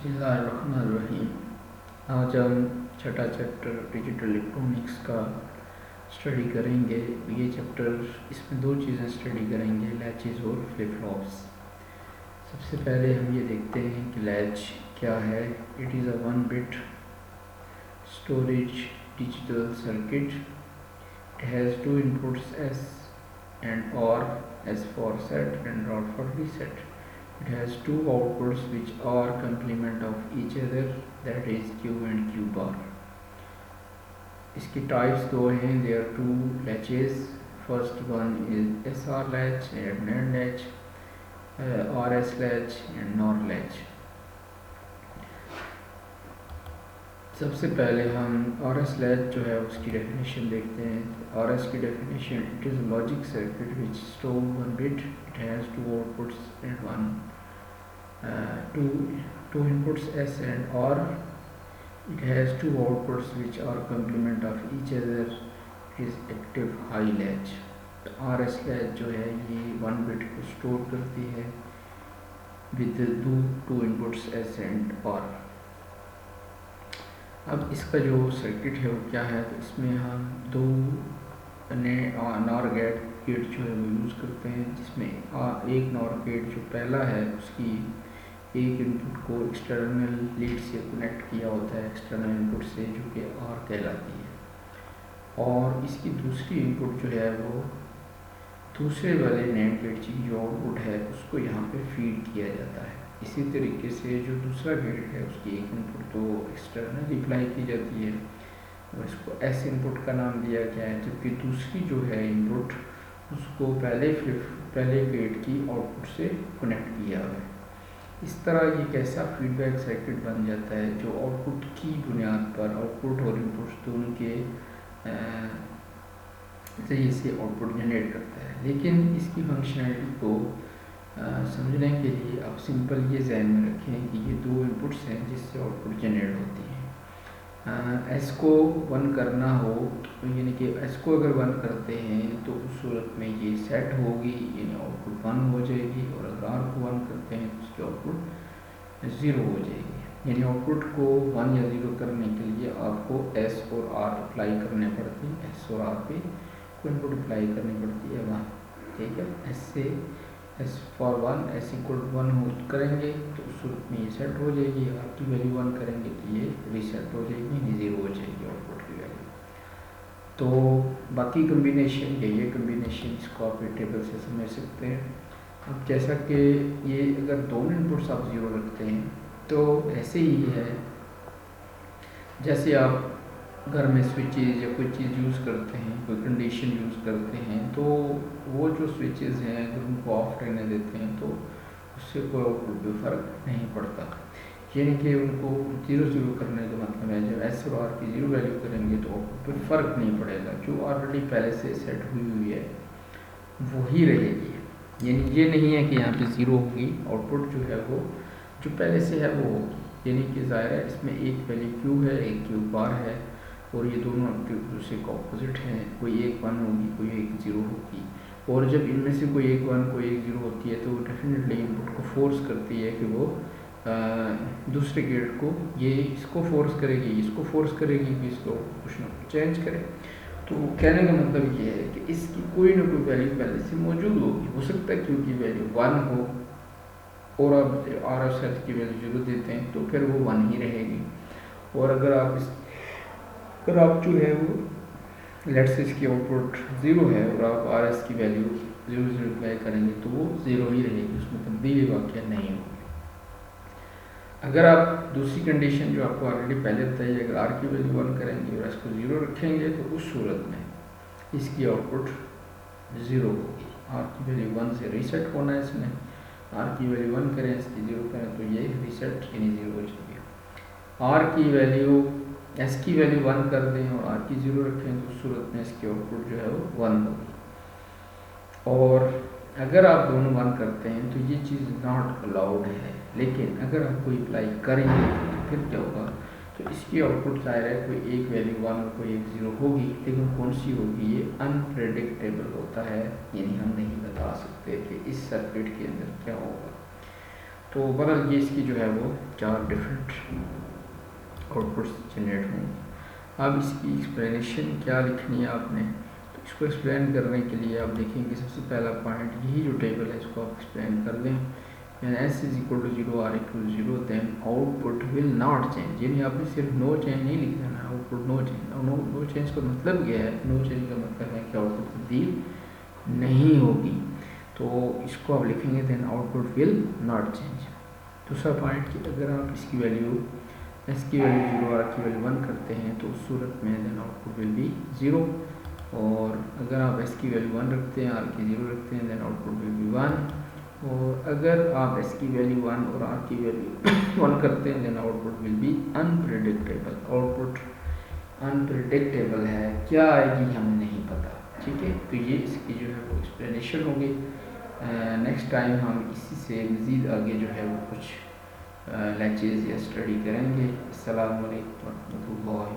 बिस्मिल्लाहिर्रहमानिर्रहीम। आज हम छठा चैप्टर डिजिटल इलेक्ट्रॉनिक्स का स्टडी करेंगे। ये चैप्टर इसमें दो चीज़ें स्टडी करेंगे, लैचेस और फ्लिप फ्लॉप्स। सबसे पहले हम ये देखते हैं कि लैच क्या है। It is a 1 bit storage digital circuit. It has 2 inputs S and OR, S for set and R for reset. It has 2 outputs which are complement of each other, that is Q and Q bar. इसकी types दो हैं, there are 2 latches. First one is SR latch and NAND latch, RS latch and NOR latch. सबसे पहले हम RS latch जो है उसकी definition देखते हैं। RS की definition, it is logic circuit which store 1 bit. It has 2 outputs and two inputs S and R. It has 2 outputs which are complement of each other. It is active high latch. RS latch जो है ये 1 bit को store करती है with two inputs S and R. अब इसका जो circuit है वो क्या है, तो इसमें हम दो नॉर गेट जो है वो यूज़ करते हैं, जिसमें एक नॉर गेट जो पहला है उसकी एक इनपुट को एक्सटर्नल लीड से कनेक्ट किया होता है, एक्सटर्नल इनपुट से, जो कि R कहलाती है। और इसकी दूसरी इनपुट जो है वो दूसरे वाले नैंड गेट की जो आउटपुट है उसको यहाँ पे फीड किया जाता है। इसी तरीके से जो दूसरा गेट है उसकी एक इनपुट तो एक्सटर्नल अप्लाई की जाती है और इसको S इनपुट का नाम दिया गया है, जबकि दूसरी जो है इनपुट उसको पहले गेट की आउटपुट से कनेक्ट किया है। इस तरह ये कैसा फीडबैक सर्किट बन जाता है जो आउटपुट की बुनियाद पर आउटपुट और इनपुट दोनों के जरिए से आउटपुट जनरेट करता है। लेकिन इसकी फंक्शनैलिटी को समझने के लिए आप सिंपल ये ध्यान में रखें कि ये 2 इनपुट्स हैं जिससे आउटपुट जनरेट होती है। S को 1 करना हो, यानी कि S को अगर 1 करते हैं तो उस सूरत में ये सेट होगी, यानी आउटपुट 1 हो जाएगी, और अगर R को 1 करते हैं तो उसकी आउटपुट 0 हो जाएगी। यानी आउटपुट को 1 या 0 करने के लिए आपको S और R अप्लाई करने पड़ते हैं, S और R पे कोई इनपुट अप्लाई करनी पड़ती है वहाँ, ठीक है। S से S for 1 S इक्वल 1 हो करेंगे तो उस सूरत में ये सेट हो जाएगी, R की वैल्यू 1 करेंगे तो ये रीसेट हो जाएगी, यानी 0 हो जाएगी आउटपुट की वैल्यू। तो बाकी कम्बिनेशन ये कम्बिनेशन इसको आप टेबल से समझ सकते हैं। अब जैसा कि ये अगर दोनों इनपुट्स आप 0 रखते हैं तो ऐसे ही है जैसे आप घर में स्विचेज या कोई चीज़ यूज़ करते हैं, कोई कंडीशन यूज़ करते हैं, तो वो जो स्विचेज़ हैं अगर उनको ऑफ रहने देते हैं तो उससे कोई आउटपुट पे फ़र्क नहीं पड़ता। यानी कि उनको 0 करने का मतलब है जब S और R की 0 वैल्यू करेंगे तो आउटपुट पे फ़र्क नहीं पड़ेगा, जो ऑलरेडी पहले से सेट हुई है वही रहेगी। यानी ये नहीं है कि यहाँ पे 0 होगी, आउटपुट जो है वो जो पहले से है वो होगी। यानी कि ज़ाहिर है इसमें एक वैल्यू Q है, एक Q बार है, और ये दोनों एक दूसरे का ऑपोजिट हैं, कोई एक 1 होगी, कोई एक 0 होगी। और जब इनमें से कोई एक 1 कोई एक 0 होती है तो वो डेफिनेटली इनपुट को फोर्स करती है कि वो दूसरे गेट को ये इसको फोर्स करेगी, इसको फोर्स करेगी कि इसको कुछ ना कुछ चेंज करे। तो कहने का मतलब ये है कि इसकी कोई ना कोई वैल्यू पहले से मौजूद होगी। हो सकता है क्योंकि वैल्यू 1 हो और अब RF सेट की वैल्यू 0 देते हैं तो फिर वो 1 ही रहेगी। और अगर आप जो है वो लेट्स से इसकी आउटपुट 0 है और आप RS की वैल्यू 0 अप्लाई करेंगे तो वो 0 ही रहेगी, उसमें तब्दीली वाक़या नहीं होगी। अगर आप दूसरी कंडीशन जो आपको ऑलरेडी पहले बताई, अगर R की वैल्यू 1 करेंगे और S को 0 रखेंगे तो उस सूरत में इसकी आउटपुट 0 होगी। R की वैल्यू 1 से रीसेट होना है इसमें, R की वैल्यू 1 करें, इसकी 0 करें तो ये रीसेट यानी 0 हो जाएगी। R की वैल्यू S की वैल्यू 1 कर दें और R की 0 रखें तो उस सूरत में इसकी आउटपुट जो है वो 1 होगी। और अगर आप दोनों 1 करते हैं तो ये चीज़ नॉट अलाउड है। लेकिन अगर आप कोई अप्लाई करेंगे तो फिर क्या होगा, तो इसकी आउटपुट ज़ाहिर है कोई एक वैल्यू 1 और कोई एक 0 होगी, लेकिन कौन सी होगी ये अनप्रेडिक्टेबल होता है, यानी हम नहीं बता सकते कि इस सर्किट के अंदर क्या होगा। तो बहरहाल ये इसकी जो है वो 4 डिफरेंट आउटपुट्स जनरेट होंगे। अब इसकी एक्सप्लेनेशन क्या लिखनी है आपने, तो इसको एक्सप्लेन करने के लिए आप देखेंगे सबसे पहला पॉइंट यही जो टेबल है इसको आप एक्सप्लेन कर दें। S is equal to 0 R equal to 0 then output will not change, यानी आपने सिर्फ नो चेंज नहीं लिख देना, आउटपुट नो चेंज। और नो चेंज का मतलब क्या है, नो चेंज का मतलब है कि आउटपुट तब्दील नहीं होगी, तो इसको आप लिखेंगे then output will not change. दूसरा पॉइंट कि अगर आप इसकी वैल्यू S की वैल्यू 0 R की वैल्यू 1 करते हैं तो उस सूरत में देन आउटपुट विल बी 0, और अगर आप S की वैल्यू 1 रखते हैं R की 0 रखते हैं देन आउटपुट विल बी 1, और अगर आप S की वैल्यू 1 और R की वैल्यू 1 करते हैं then output will be unpredictable. Output unpredictable है, क्या आएगी हमें नहीं पता, ठीक है। तो ये इसकी जो है वो एक्सप्लेनेशन होगी। नेक्स्ट टाइम हम इसी से मज़ीद आगे जो है वो कुछ लेक्चर्स या स्टडी करेंगे। अस्सलामु अलैकुम वरहमतुल्लाहि